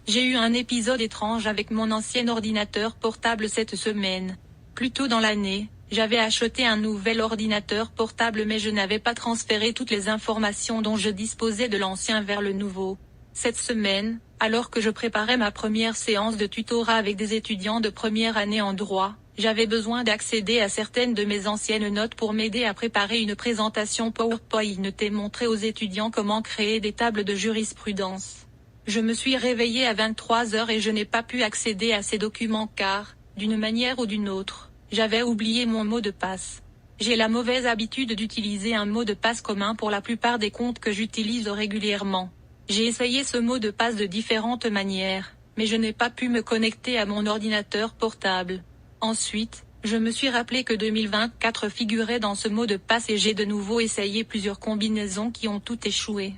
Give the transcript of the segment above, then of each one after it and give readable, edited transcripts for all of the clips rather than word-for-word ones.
J'ai eu un épisode étrange avec mon ancien ordinateur portable cette semaine. Plus tôt dans l'année, j'avais acheté un nouvel ordinateur portable mais je n'avais pas transféré toutes les informations dont je disposais de l'ancien vers le nouveau. Cette semaine, alors que je préparais ma première séance de tutorat avec des étudiants de première année en droit, j'avais besoin d'accéder à certaines de mes anciennes notes pour m'aider à préparer une présentation PowerPoint et montrer aux étudiants comment créer des tables de jurisprudence. Je me suis réveillée à 23 h et je n'ai pas pu accéder à ces documents car, d'une manière ou d'une autre, j'avais oublié mon mot de passe. J'ai la mauvaise habitude d'utiliser un mot de passe commun pour la plupart des comptes que j'utilise régulièrement. J'ai essayé ce mot de passe de différentes manières, mais je n'ai pas pu me connecter à mon ordinateur portable. Ensuite, je me suis rappelé que 2024 figurait dans ce mot de passe et j'ai de nouveau essayé plusieurs combinaisons qui ont toutes échoué.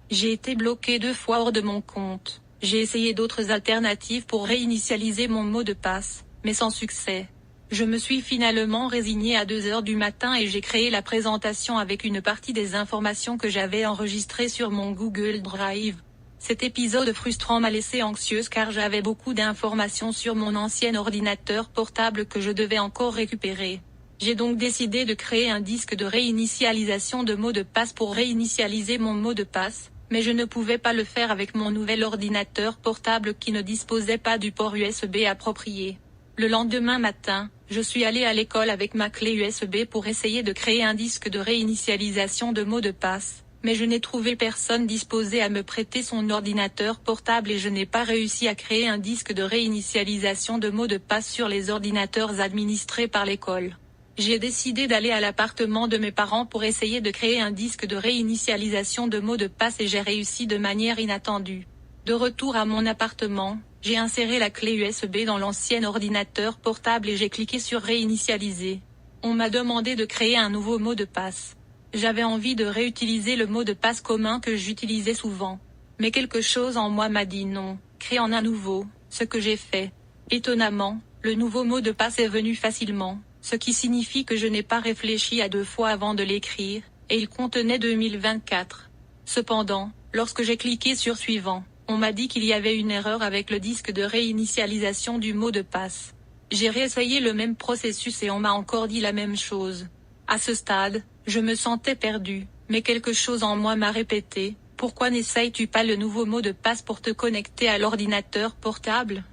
J'ai été bloqué 2 fois hors de mon compte. J'ai essayé d'autres alternatives pour réinitialiser mon mot de passe, mais sans succès. Je me suis finalement résigné à 2 h du matin et j'ai créé la présentation avec une partie des informations que j'avais enregistrées sur mon Google Drive. Cet épisode frustrant m'a laissé anxieuse car j'avais beaucoup d'informations sur mon ancien ordinateur portable que je devais encore récupérer. J'ai donc décidé de créer un disque de réinitialisation de mot de passe pour réinitialiser mon mot de passe, mais je ne pouvais pas le faire avec mon nouvel ordinateur portable qui ne disposait pas du port USB approprié. Le lendemain matin, je suis allé à l'école avec ma clé USB pour essayer de créer un disque de réinitialisation de mot de passe, mais je n'ai trouvé personne disposé à me prêter son ordinateur portable et je n'ai pas réussi à créer un disque de réinitialisation de mot de passe sur les ordinateurs administrés par l'école. J'ai décidé d'aller à l'appartement de mes parents pour essayer de créer un disque de réinitialisation de mot de passe et j'ai réussi de manière inattendue. De retour à mon appartement, j'ai inséré la clé USB dans l'ancien ordinateur portable et j'ai cliqué sur réinitialiser. On m'a demandé de créer un nouveau mot de passe. J'avais envie de réutiliser le mot de passe commun que j'utilisais souvent. Mais quelque chose en moi m'a dit non, crée en un nouveau, ce que j'ai fait. Étonnamment, le nouveau mot de passe est venu facilement, ce qui signifie que je n'ai pas réfléchi à 2 fois avant de l'écrire, et il contenait 2024. Cependant, lorsque j'ai cliqué sur suivant, on m'a dit qu'il y avait une erreur avec le disque de réinitialisation du mot de passe. J'ai réessayé le même processus et on m'a encore dit la même chose. À ce stade, je me sentais perdu, mais quelque chose en moi m'a répété, pourquoi n'essayes-tu pas le nouveau mot de passe pour te connecter à l'ordinateur portable?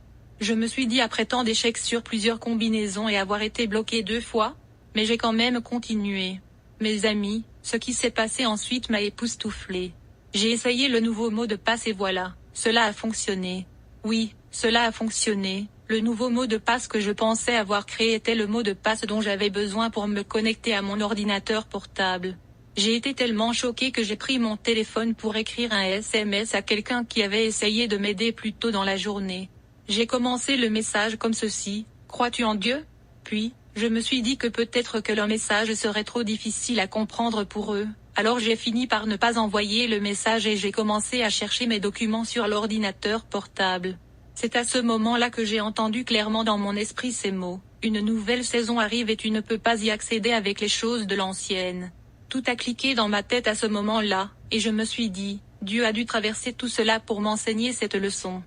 Je me suis dit après tant d'échecs sur plusieurs combinaisons et avoir été bloqué 2 fois, mais j'ai quand même continué. Mes amis, ce qui s'est passé ensuite m'a époustouflé. J'ai essayé le nouveau mot de passe et voilà, cela a fonctionné. Oui, cela a fonctionné. Le nouveau mot de passe que je pensais avoir créé était le mot de passe dont j'avais besoin pour me connecter à mon ordinateur portable. J'ai été tellement choqué que j'ai pris mon téléphone pour écrire un SMS à quelqu'un qui avait essayé de m'aider plus tôt dans la journée. J'ai commencé le message comme ceci, « Crois-tu en Dieu ?» Puis, je me suis dit que peut-être que le message serait trop difficile à comprendre pour eux, alors j'ai fini par ne pas envoyer le message et j'ai commencé à chercher mes documents sur l'ordinateur portable. C'est à ce moment-là que j'ai entendu clairement dans mon esprit ces mots, « Une nouvelle saison arrive et tu ne peux pas y accéder avec les choses de l'ancienne. » Tout a cliqué dans ma tête à ce moment-là, et je me suis dit, Dieu a dû traverser tout cela pour m'enseigner cette leçon.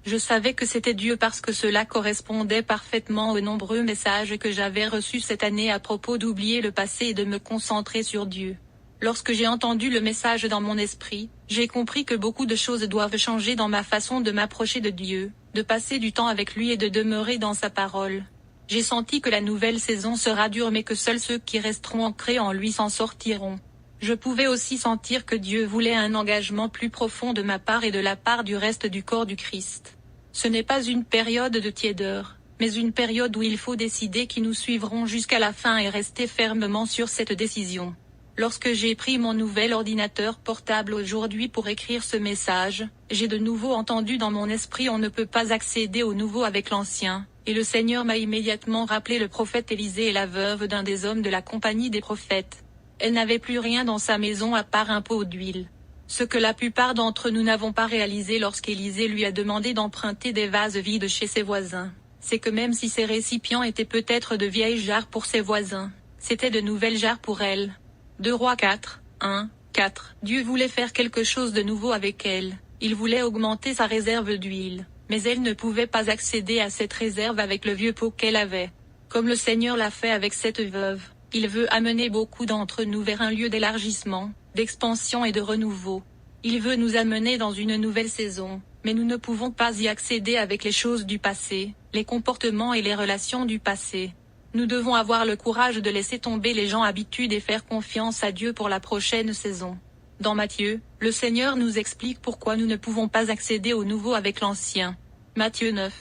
Je savais que c'était Dieu parce que cela correspondait parfaitement aux nombreux messages que j'avais reçus cette année à propos d'oublier le passé et de me concentrer sur Dieu. Lorsque j'ai entendu le message dans mon esprit, j'ai compris que beaucoup de choses doivent changer dans ma façon de m'approcher de Dieu, de passer du temps avec lui et de demeurer dans sa parole. J'ai senti que la nouvelle saison sera dure mais que seuls ceux qui resteront ancrés en lui s'en sortiront. Je pouvais aussi sentir que Dieu voulait un engagement plus profond de ma part et de la part du reste du corps du Christ. Ce n'est pas une période de tiédeur, mais une période où il faut décider qui nous suivrons jusqu'à la fin et rester fermement sur cette décision. Lorsque j'ai pris mon nouvel ordinateur portable aujourd'hui pour écrire ce message, j'ai de nouveau entendu dans mon esprit on ne peut pas accéder au nouveau avec l'ancien, et le Seigneur m'a immédiatement rappelé le prophète Élisée et la veuve d'un des hommes de la compagnie des prophètes. Elle n'avait plus rien dans sa maison à part un pot d'huile. Ce que la plupart d'entre nous n'avons pas réalisé lorsqu'Élisée lui a demandé d'emprunter des vases vides chez ses voisins, c'est que même si ces récipients étaient peut-être de vieilles jarres pour ses voisins, c'étaient de nouvelles jarres pour elle. 2 Rois 4, 1, 4. Dieu voulait faire quelque chose de nouveau avec elle. Il voulait augmenter sa réserve d'huile, mais elle ne pouvait pas accéder à cette réserve avec le vieux pot qu'elle avait. Comme le Seigneur l'a fait avec cette veuve, il veut amener beaucoup d'entre nous vers un lieu d'élargissement, d'expansion et de renouveau. Il veut nous amener dans une nouvelle saison, mais nous ne pouvons pas y accéder avec les choses du passé, les comportements et les relations du passé. Nous devons avoir le courage de laisser tomber les gens habitudes et faire confiance à Dieu pour la prochaine saison. Dans Matthieu, le Seigneur nous explique pourquoi nous ne pouvons pas accéder au nouveau avec l'ancien. Matthieu 9.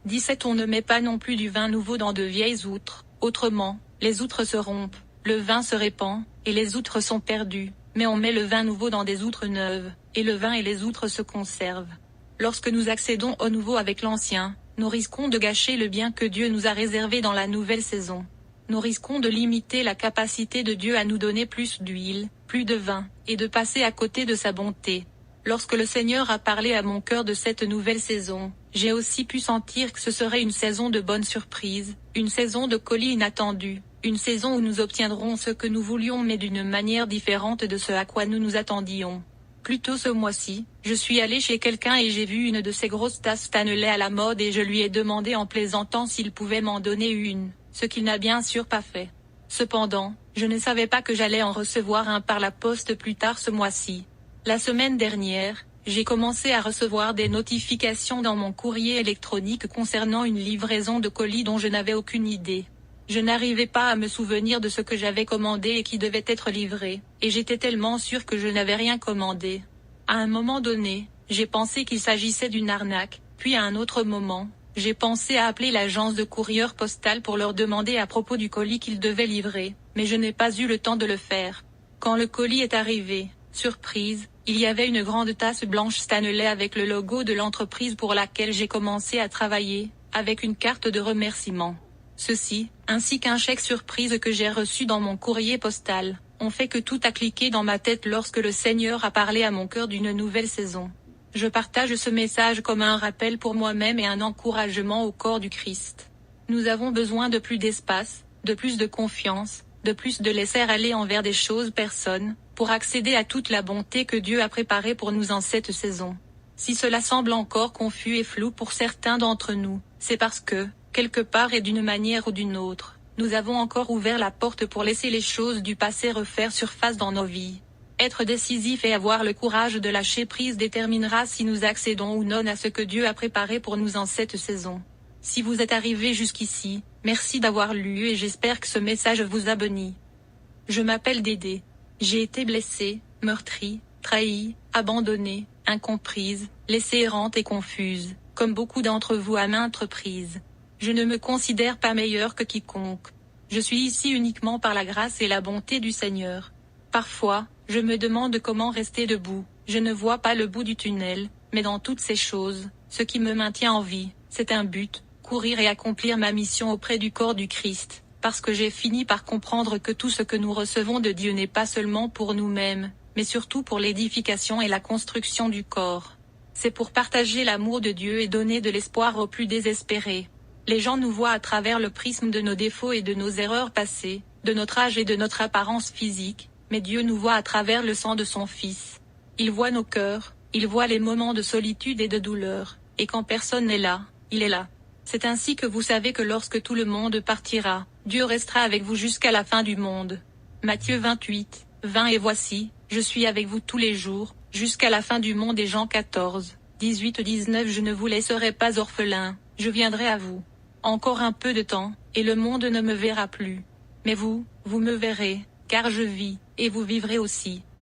17 On ne met pas non plus du vin nouveau dans de vieilles outres, autrement, les outres se rompent, le vin se répand, et les outres sont perdues, mais on met le vin nouveau dans des outres neuves, et le vin et les outres se conservent. Lorsque nous accédons au nouveau avec l'ancien, nous risquons de gâcher le bien que Dieu nous a réservé dans la nouvelle saison. Nous risquons de limiter la capacité de Dieu à nous donner plus d'huile, plus de vin, et de passer à côté de sa bonté. Lorsque le Seigneur a parlé à mon cœur de cette nouvelle saison, j'ai aussi pu sentir que ce serait une saison de bonnes surprises, une saison de colis inattendus, une saison où nous obtiendrons ce que nous voulions mais d'une manière différente de ce à quoi nous nous attendions. Plus tôt ce mois-ci, je suis allé chez quelqu'un et j'ai vu une de ces grosses tasses Stanley à la mode et je lui ai demandé en plaisantant s'il pouvait m'en donner une, ce qu'il n'a bien sûr pas fait. Cependant, je ne savais pas que j'allais en recevoir un par la poste plus tard ce mois-ci. La semaine dernière, j'ai commencé à recevoir des notifications dans mon courrier électronique concernant une livraison de colis dont je n'avais aucune idée. Je n'arrivais pas à me souvenir de ce que j'avais commandé et qui devait être livré, et j'étais tellement sûre que je n'avais rien commandé. À un moment donné, j'ai pensé qu'il s'agissait d'une arnaque, puis à un autre moment, j'ai pensé à appeler l'agence de courrier postal pour leur demander à propos du colis qu'ils devaient livrer, mais je n'ai pas eu le temps de le faire. Quand le colis est arrivé, surprise, il y avait une grande tasse blanche Stanley avec le logo de l'entreprise pour laquelle j'ai commencé à travailler, avec une carte de remerciement. Ceci, ainsi qu'un chèque surprise que j'ai reçu dans mon courrier postal, ont fait que tout a cliqué dans ma tête lorsque le Seigneur a parlé à mon cœur d'une nouvelle saison. Je partage ce message comme un rappel pour moi-même et un encouragement au corps du Christ. Nous avons besoin de plus d'espace, de plus de confiance, de plus de laisser aller envers des choses personnes, pour accéder à toute la bonté que Dieu a préparée pour nous en cette saison. Si cela semble encore confus et flou pour certains d'entre nous, c'est parce que, quelque part et d'une manière ou d'une autre, nous avons encore ouvert la porte pour laisser les choses du passé refaire surface dans nos vies. Être décisif et avoir le courage de lâcher prise déterminera si nous accédons ou non à ce que Dieu a préparé pour nous en cette saison. Si vous êtes arrivé jusqu'ici, merci d'avoir lu et j'espère que ce message vous a béni. Je m'appelle Dédé. J'ai été blessée, meurtrie, trahie, abandonnée, incomprise, laissée errante et confuse, comme beaucoup d'entre vous à maintes reprises. Je ne me considère pas meilleure que quiconque. Je suis ici uniquement par la grâce et la bonté du Seigneur. Parfois, je me demande comment rester debout, je ne vois pas le bout du tunnel, mais dans toutes ces choses, ce qui me maintient en vie, c'est un but, courir et accomplir ma mission auprès du corps du Christ, parce que j'ai fini par comprendre que tout ce que nous recevons de Dieu n'est pas seulement pour nous-mêmes, mais surtout pour l'édification et la construction du corps. C'est pour partager l'amour de Dieu et donner de l'espoir aux plus désespérés. Les gens nous voient à travers le prisme de nos défauts et de nos erreurs passées, de notre âge et de notre apparence physique, mais Dieu nous voit à travers le sang de son Fils. Il voit nos cœurs, il voit les moments de solitude et de douleur, et quand personne n'est là, il est là. C'est ainsi que vous savez que lorsque tout le monde partira, Dieu restera avec vous jusqu'à la fin du monde. Matthieu 28, 20 Et voici, je suis avec vous tous les jours, jusqu'à la fin du monde. Et Jean 14, 18-19 Je ne vous laisserai pas orphelin, je viendrai à vous. Encore un peu de temps, et le monde ne me verra plus. Mais vous, vous me verrez, car je vis, et vous vivrez aussi.